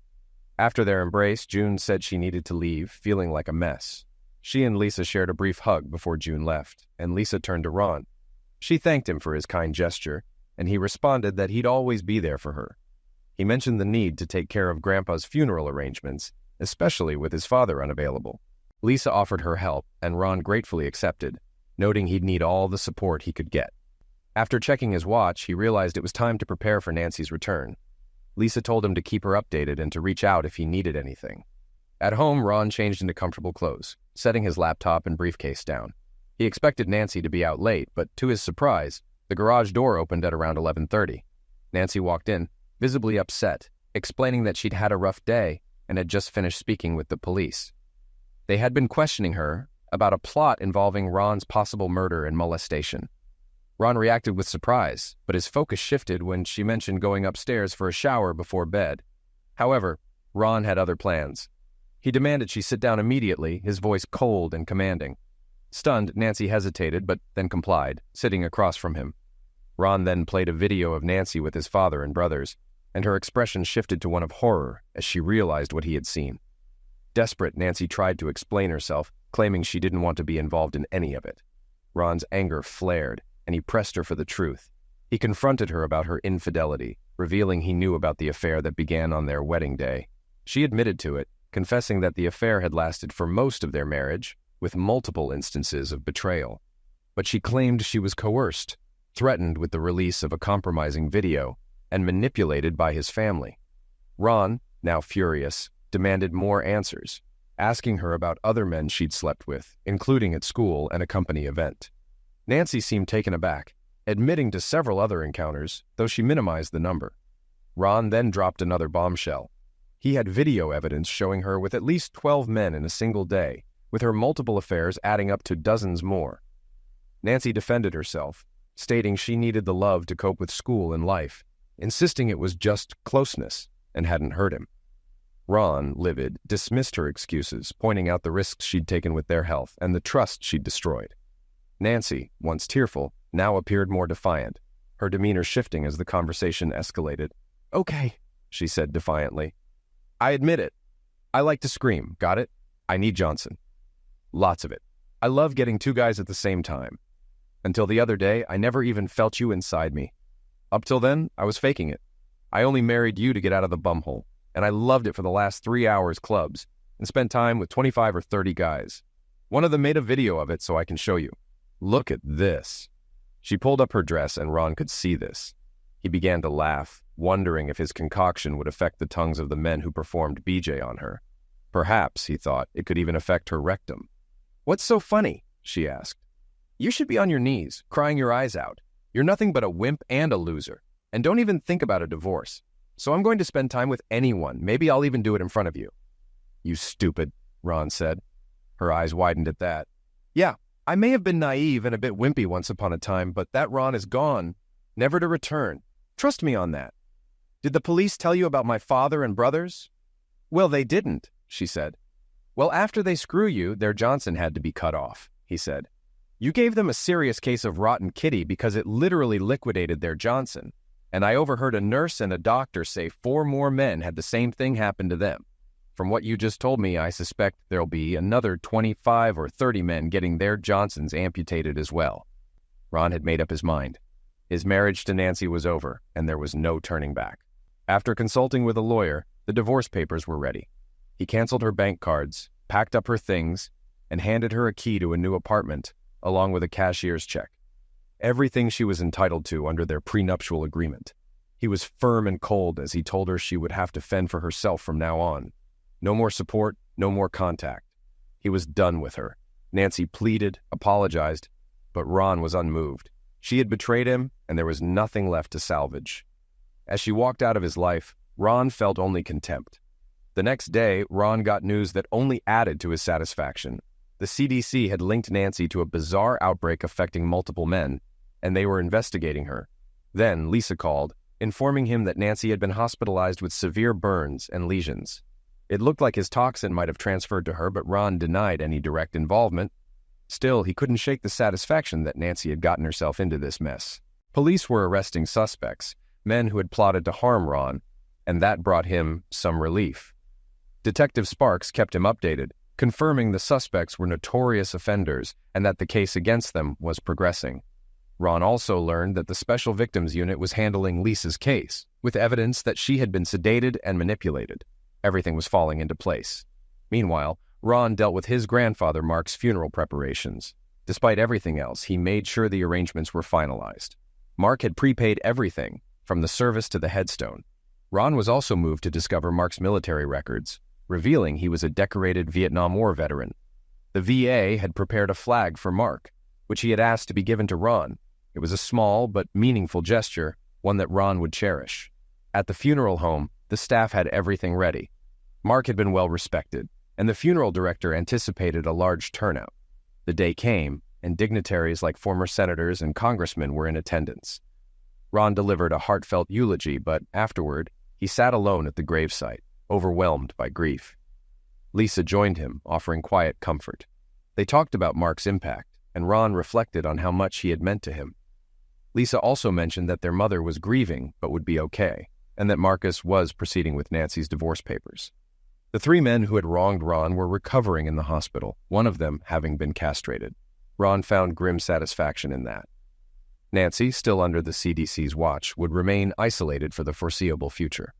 A: After their embrace, June said she needed to leave, feeling like a mess. She and Lisa shared a brief hug before June left, and Lisa turned to Ron. She thanked him for his kind gesture, and he responded that he'd always be there for her. He mentioned the need to take care of Grandpa's funeral arrangements, especially with his father unavailable. Lisa offered her help, and Ron gratefully accepted, noting he'd need all the support he could get. After checking his watch, he realized it was time to prepare for Nancy's return. Lisa told him to keep her updated and to reach out if he needed anything. At home, Ron changed into comfortable clothes, setting his laptop and briefcase down. He expected Nancy to be out late, but to his surprise, the garage door opened at around 11:30. Nancy walked in, visibly upset, explaining that she'd had a rough day and had just finished speaking with the police. They had been questioning her about a plot involving Ron's possible murder and molestation. Ron reacted with surprise, but his focus shifted when she mentioned going upstairs for a shower before bed. However, Ron had other plans. He demanded she sit down immediately, his voice cold and commanding. Stunned, Nancy hesitated, but then complied, sitting across from him. Ron then played a video of Nancy with his father and brothers, and her expression shifted to one of horror as she realized what he had seen. Desperate, Nancy tried to explain herself, claiming she didn't want to be involved in any of it. Ron's anger flared, and he pressed her for the truth. He confronted her about her infidelity, revealing he knew about the affair that began on their wedding day. She admitted to it, confessing that the affair had lasted for most of their marriage, with multiple instances of betrayal. But she claimed she was coerced, threatened with the release of a compromising video, and manipulated by his family. Ron, now furious, demanded more answers, asking her about other men she'd slept with, including at school and a company event. Nancy seemed taken aback, admitting to several other encounters, though she minimized the number. Ron then dropped another bombshell. He had video evidence showing her with at least 12 men in a single day, with her multiple affairs adding up to dozens more. Nancy defended herself, stating she needed the love to cope with school and life, insisting it was just closeness and hadn't hurt him. Ron, livid, dismissed her excuses, pointing out the risks she'd taken with their health and the trust she'd destroyed. Nancy, once tearful, now appeared more defiant, her demeanor shifting as the conversation escalated. "Okay," she said defiantly. "I admit it. I like to scream, got it? I need Johnson. Lots of it. I love getting two guys at the same time. Until the other day, I never even felt you inside me. Up till then, I was faking it. I only married you to get out of the bumhole, and I loved it for the last 3 hours clubs and spent time with 25 or 30 guys. One of them made a video of it so I can show you. Look at this." She pulled up her dress and Ron could see this. He began to laugh, wondering if his concoction would affect the tongues of the men who performed BJ on her. Perhaps, he thought, it could even affect her rectum. "What's so funny?" she asked. "You should be on your knees, crying your eyes out. You're nothing but a wimp and a loser, and don't even think about a divorce. So I'm going to spend time with anyone. Maybe I'll even do it in front of you." "You stupid," Ron said. Her eyes widened at that. "Yeah, I may have been naive and a bit wimpy once upon a time, but that Ron is gone, never to return. Trust me on that. Did the police tell you about my father and brothers?" "Well, they didn't," she said. Well, after they screw you, their Johnson had to be cut off, he said. You gave them a serious case of rotten kitty because it literally liquidated their Johnson. And I overheard a nurse and a doctor say 4 more men had the same thing happen to them. From what you just told me, I suspect there'll be another 25 or 30 men getting their Johnsons amputated as well. Ron had made up his mind. His marriage to Nancy was over, and there was no turning back. After consulting with a lawyer, the divorce papers were ready. He canceled her bank cards, packed up her things, and handed her a key to a new apartment, along with a cashier's check. Everything she was entitled to under their prenuptial agreement. He was firm and cold as he told her she would have to fend for herself from now on. No more support, no more contact. He was done with her. Nancy pleaded, apologized, but Ron was unmoved. She had betrayed him, and there was nothing left to salvage. As she walked out of his life, Ron felt only contempt. The next day, Ron got news that only added to his satisfaction. The CDC had linked Nancy to a bizarre outbreak affecting multiple men, and they were investigating her. Then Lisa called, informing him that Nancy had been hospitalized with severe burns and lesions. It looked like his toxin might have transferred to her, but Ron denied any direct involvement. Still, he couldn't shake the satisfaction that Nancy had gotten herself into this mess. Police were arresting suspects, men who had plotted to harm Ron, and that brought him some relief. Detective Sparks kept him updated, confirming the suspects were notorious offenders and that the case against them was progressing. Ron also learned that the Special Victims Unit was handling Lisa's case, with evidence that she had been sedated and manipulated. Everything was falling into place. Meanwhile, Ron dealt with his grandfather Mark's funeral preparations. Despite everything else, he made sure the arrangements were finalized. Mark had prepaid everything, from the service to the headstone. Ron was also moved to discover Mark's military records, revealing he was a decorated Vietnam War veteran. The VA had prepared a flag for Mark, which he had asked to be given to Ron. It was a small but meaningful gesture, one that Ron would cherish. At the funeral home, the staff had everything ready. Mark had been well respected, and the funeral director anticipated a large turnout. The day came, and dignitaries like former senators and congressmen were in attendance. Ron delivered a heartfelt eulogy, but afterward, he sat alone at the gravesite, overwhelmed by grief. Lisa joined him, offering quiet comfort. They talked about Mark's impact, and Ron reflected on how much he had meant to him. Lisa also mentioned that their mother was grieving but would be okay, and that Marcus was proceeding with Nancy's divorce papers. The 3 men who had wronged Ron were recovering in the hospital, one of them having been castrated. Ron found grim satisfaction in that. Nancy, still under the CDC's watch, would remain isolated for the foreseeable future.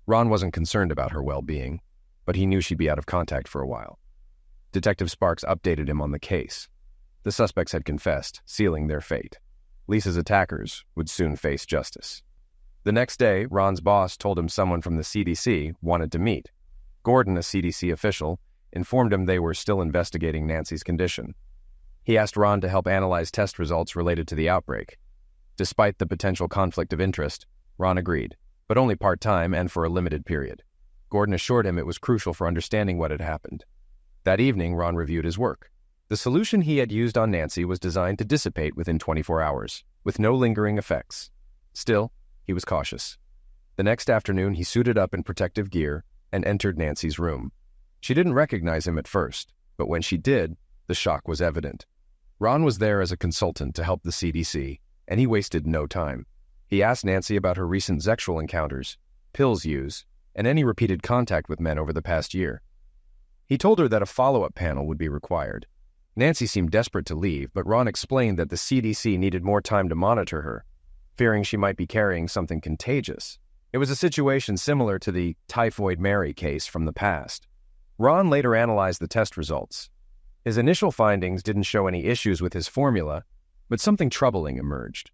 A: Ron wasn't concerned about her well-being, but he knew she'd be out of contact for a while. Detective Sparks updated him on the case. The suspects had confessed, sealing their fate. Lisa's attackers would soon face justice. The next day, Ron's boss told him someone from the CDC wanted to meet. Gordon, a CDC official, informed him they were still investigating Nancy's condition. He asked Ron to help analyze test results related to the outbreak. Despite the potential conflict of interest, Ron agreed, but only part-time and for a limited period. Gordon assured him it was crucial for understanding what had happened. That evening, Ron reviewed his work. The solution he had used on Nancy was designed to dissipate within 24 hours, with no lingering effects. Still, he was cautious. The next afternoon, he suited up in protective gear and entered Nancy's room. She didn't recognize him at first, but when she did, the shock was evident. Ron was there as a consultant to help the CDC, and he wasted no time. He asked Nancy about her recent sexual encounters, pills used, and any repeated contact with men over the past year. He told her that a follow-up panel would be required. Nancy seemed desperate to leave, but Ron explained that the CDC needed more time to monitor her, fearing she might be carrying something contagious. It was a situation similar to the Typhoid Mary case from the past. Ron later analyzed the test results. His initial findings didn't show any issues with his formula, but something troubling emerged.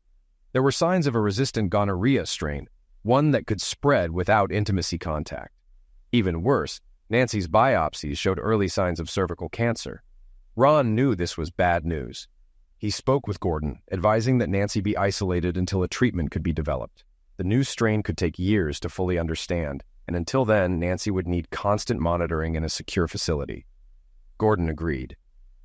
A: There were signs of a resistant gonorrhea strain, one that could spread without intimacy contact. Even worse, Nancy's biopsies showed early signs of cervical cancer. Ron knew this was bad news. He spoke with Gordon, advising that Nancy be isolated until a treatment could be developed. The new strain could take years to fully understand, and until then, Nancy would need constant monitoring in a secure facility. Gordon agreed.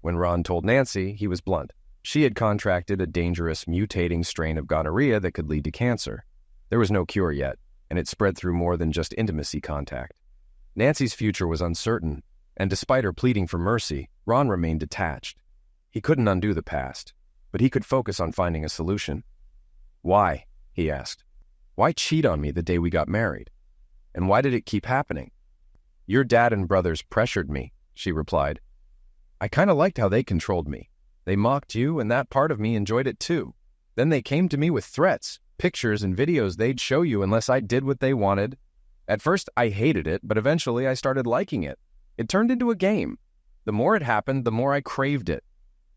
A: When Ron told Nancy, he was blunt. She had contracted a dangerous, mutating strain of gonorrhea that could lead to cancer. There was no cure yet, and it spread through more than just intimacy contact. Nancy's future was uncertain, And despite her pleading for mercy, Ron remained detached. He couldn't undo the past, but he could focus on finding a solution. "Why?" he asked. "Why cheat on me the day we got married? And why did it keep happening?" "Your dad and brothers pressured me," she replied. "I kind of liked how they controlled me. They mocked you, and that part of me enjoyed it too. Then they came to me with threats, pictures and videos they'd show you unless I did what they wanted. At first, I hated it, but eventually I started liking it. It turned into a game. The more it happened, the more I craved it.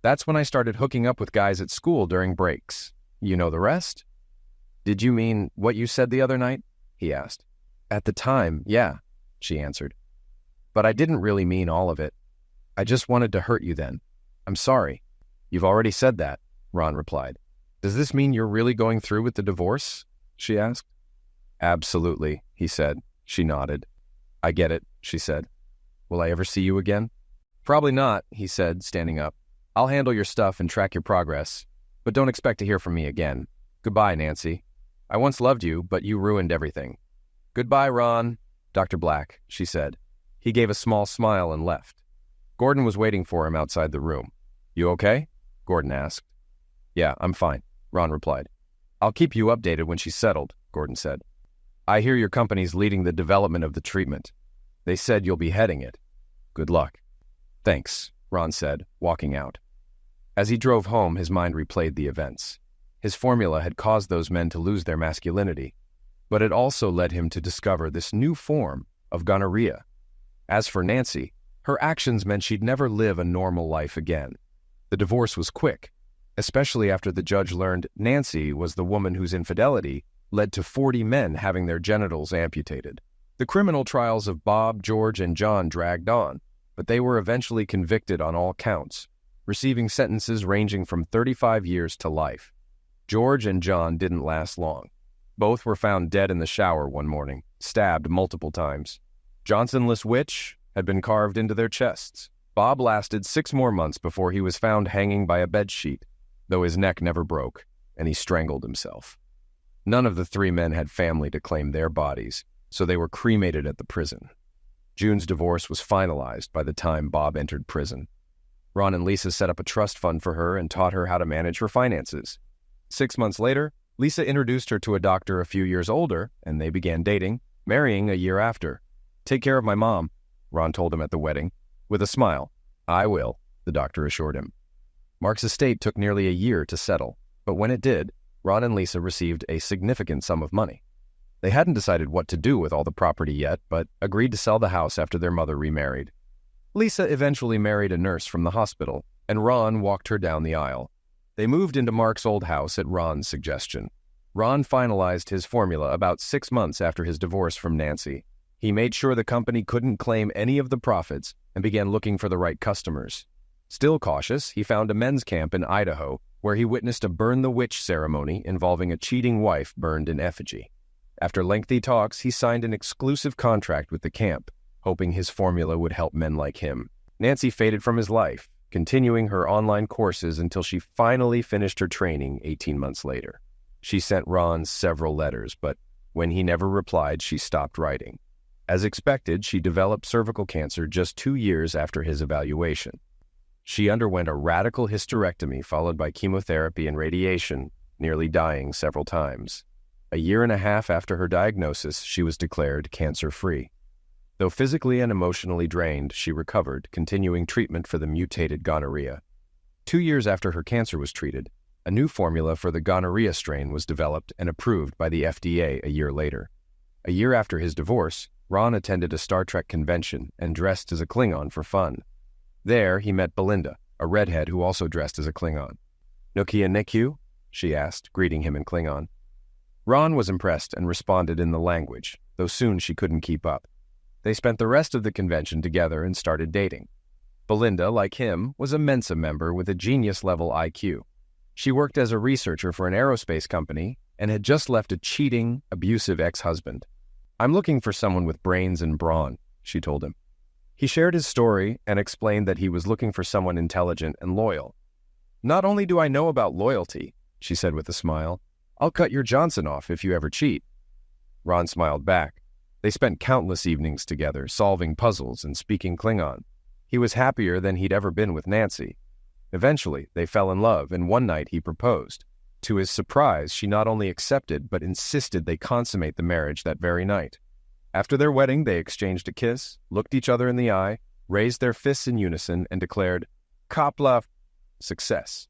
A: That's when I started hooking up with guys at school during breaks. You know the rest?" "Did you mean what you said the other night?" he asked. "At the time, yeah," she answered. "But I didn't really mean all of it. I just wanted to hurt you then. I'm sorry." "You've already said that," Ron replied. "Does this mean you're really going through with the divorce?" she asked. "Absolutely," he said. She nodded. "I get it," she said. "Will I ever see you again?" "Probably not," he said, standing up. "I'll handle your stuff and track your progress, but don't expect to hear from me again. Goodbye, Nancy. I once loved you, but you ruined everything." "Goodbye, Ron, Dr. Black," she said. He gave a small smile and left. Gordon was waiting for him outside the room. "You okay?" Gordon asked. "Yeah, I'm fine," Ron replied. "I'll keep you updated when she's settled," Gordon said. "I hear your company's leading the development of the treatment. They said you'll be heading it. Good luck." "Thanks," Ron said, walking out. As he drove home, his mind replayed the events. His formula had caused those men to lose their masculinity, but it also led him to discover this new form of gonorrhea. As for Nancy, her actions meant she'd never live a normal life again. The divorce was quick, especially after the judge learned Nancy was the woman whose infidelity led to 40 men having their genitals amputated. The criminal trials of Bob, George, and John dragged on, but they were eventually convicted on all counts, receiving sentences ranging from 35 years to life. George and John didn't last long. Both were found dead in the shower one morning, stabbed multiple times. Johnsonless witch had been carved into their chests. Bob lasted 6 more months before he was found hanging by a bedsheet, though his neck never broke, and he strangled himself. None of the 3 men had family to claim their bodies, so they were cremated at the prison. June's divorce was finalized by the time Bob entered prison. Ron and Lisa set up a trust fund for her and taught her how to manage her finances. 6 months later, Lisa introduced her to a doctor a few years older, and they began dating, marrying a year after. "Take care of my mom," Ron told him at the wedding. With a smile. "I will," the doctor assured him. Mark's estate took nearly a year to settle, but when it did, Ron and Lisa received a significant sum of money. They hadn't decided what to do with all the property yet, but agreed to sell the house after their mother remarried. Lisa eventually married a nurse from the hospital, and Ron walked her down the aisle. They moved into Mark's old house at Ron's suggestion. Ron finalized his formula about 6 months after his divorce from Nancy. He made sure the company couldn't claim any of the profits and began looking for the right customers. Still cautious, he found a men's camp in Idaho where he witnessed a burn the witch ceremony involving a cheating wife burned in effigy. After lengthy talks, he signed an exclusive contract with the camp, hoping his formula would help men like him. Nancy faded from his life, continuing her online courses until she finally finished her training 18 months later. She sent Ron several letters, but when he never replied, she stopped writing. As expected, she developed cervical cancer just 2 years after his evaluation. She underwent a radical hysterectomy followed by chemotherapy and radiation, nearly dying several times. A year and a half after her diagnosis, she was declared cancer-free. Though physically and emotionally drained, she recovered, continuing treatment for the mutated gonorrhea. 2 years after her cancer was treated, a new formula for the gonorrhea strain was developed and approved by the FDA a year later. A year after his divorce, Ron attended a Star Trek convention and dressed as a Klingon for fun. There, he met Belinda, a redhead who also dressed as a Klingon. "Nokia Nikyu?" she asked, greeting him in Klingon. Ron was impressed and responded in the language, though soon she couldn't keep up. They spent the rest of the convention together and started dating. Belinda, like him, was a Mensa member with a genius-level IQ. She worked as a researcher for an aerospace company and had just left a cheating, abusive ex-husband. "I'm looking for someone with brains and brawn," she told him. He shared his story and explained that he was looking for someone intelligent and loyal. "Not only do I know about loyalty," she said with a smile, "I'll cut your Johnson off if you ever cheat." Ron smiled back. They spent countless evenings together, solving puzzles and speaking Klingon. He was happier than he'd ever been with Nancy. Eventually, they fell in love, and one night he proposed. To his surprise, she not only accepted but insisted they consummate the marriage that very night. After their wedding, they exchanged a kiss, looked each other in the eye, raised their fists in unison, and declared, "Kopla, success."